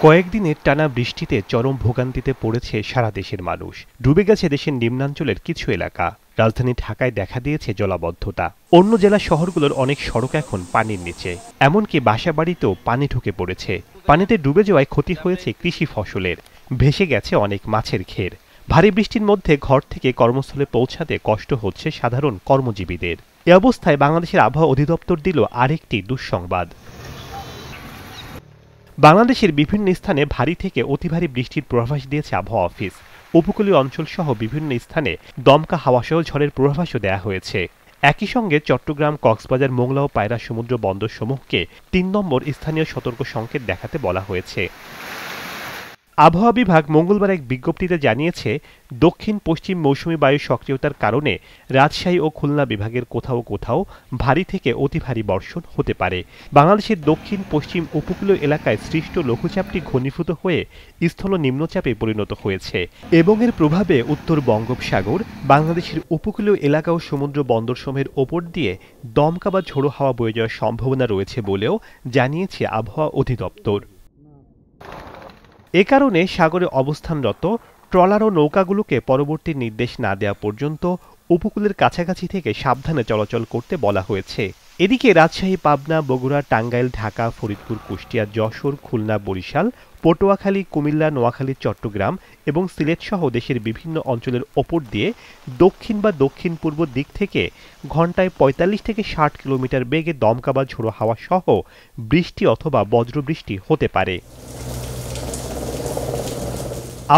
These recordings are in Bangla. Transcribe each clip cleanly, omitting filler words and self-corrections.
কয়েকদিনের টানা বৃষ্টিতে চরম ভোগান্তিতে পড়েছে সারা দেশের মানুষ। ডুবে গেছে দেশের নিম্নাঞ্চলের কিছু এলাকা। রাজধানী ঢাকায় দেখা দিয়েছে জলাবদ্ধতা। অন্য জেলা শহরগুলোর অনেক সড়ক এখন পানির নিচে, এমনকি বাসাবাড়িতেও পানি ঢুকে পড়েছে। পানিতে ডুবে যাওয়ায় ক্ষতি হয়েছে কৃষি ফসলের, ভেসে গেছে অনেক মাছের ঘের। ভারী বৃষ্টির মধ্যে ঘর থেকে কর্মস্থলে পৌঁছাতে কষ্ট হচ্ছে সাধারণ কর্মজীবীদের। এ অবস্থায় বাংলাদেশের আবহাওয়া অধিদপ্তর দিল আরেকটি দুঃসংবাদ। বাংলাদেশের বিভিন্ন স্থানে ভারী থেকে অতি ভারী বৃষ্টির পূর্বাভাস দিয়েছে আবহাওয়া অফিস। উপকূলীয় অঞ্চল সহ বিভিন্ন স্থানে দমকা হাওয়াসহ ঝড়ের পূর্বাভাসও দেওয়া হয়েছে। একই সঙ্গে চট্টগ্রাম, কক্সবাজার, মোংলা ও পায়রা সমুদ্র বন্দরসমূহকে ৩ নম্বর স্থানীয় সতর্ক সংকেত দেখাতে বলা হয়েছে। আবহাওয়া বিভাগ মঙ্গলবার এক বিজ্ঞপ্তিতে জানিয়েছে, দক্ষিণ পশ্চিম মৌসুমী বায়ু সক্রিয়তার কারণে রাজশাহী ও খুলনা বিভাগের কোথাও কোথাও ভারী থেকে অতি ভারী বর্ষণ হতে পারে। বাংলাদেশের দক্ষিণ পশ্চিম উপকূলীয় এলাকায় সৃষ্ট লঘুচাপটি ঘনীভূত হয়ে স্থল নিম্নচাপে পরিণত হয়েছে এবং এর প্রভাবে উত্তর বঙ্গোপসাগর, বাংলাদেশের উপকূলীয় এলাকা ও সমুদ্র বন্দরসমূহের ওপর দিয়ে দমকা বা ঝোড়ো হাওয়া বয়ে যাওয়ার সম্ভাবনা রয়েছে বলেও জানিয়েছে আবহাওয়া অধিদপ্তর। এ কারণে সাগরে অবস্থানরত ট্রলার ও নৌকাগুলোকে পরবর্তী নির্দেশ না দেওয়া পর্যন্ত উপকূলের কাছাকাছি থেকে সাবধানে চলাচল করতে বলা হয়েছে। এদিকে রাজশাহী, পাবনা, বগুড়া, টাঙ্গাইল, ঢাকা, ফরিদপুর, কুষ্টিয়া, যশোর, খুলনা, বরিশাল, পটুয়াখালী, কুমিল্লা, নোয়াখালী, চট্টগ্রাম এবং সিলেট সহ দেশের বিভিন্ন অঞ্চলের ওপর দিয়ে দক্ষিণ বা দক্ষিণ পূর্ব দিক থেকে ঘন্টায় ৪৫ থেকে ৬০ কিলোমিটার বেগে দমকা বা ঝোড়ো হাওয়া সহ বৃষ্টি অথবা বজ্রবৃষ্টি হতে পারে।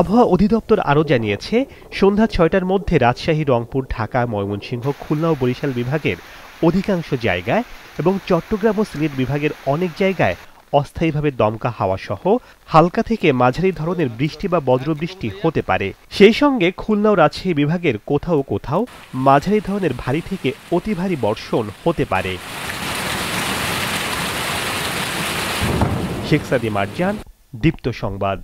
আবহাওয়া অধিদপ্তর আরও জানিয়েছে, সন্ধ্যা ৬টার মধ্যে রাজশাহী, রংপুর, ঢাকা, ময়মনসিংহ, খুলনা ও বরিশাল বিভাগের অধিকাংশ জায়গায় এবং চট্টগ্রাম ও সিলেট বিভাগের অনেক জায়গায় অস্থায়ীভাবে দমকা হাওয়া সহ হালকা থেকে মাঝারি ধরনের বৃষ্টি বা বজ্রবৃষ্টি হতে পারে। সেই সঙ্গে খুলনা ও রাজশাহী বিভাগের কোথাও কোথাও মাঝারি ধরনের ভারী থেকে অতি ভারী বর্ষণ হতে পারে। শেখ সাদি মার্জান, দীপ্ত সংবাদ।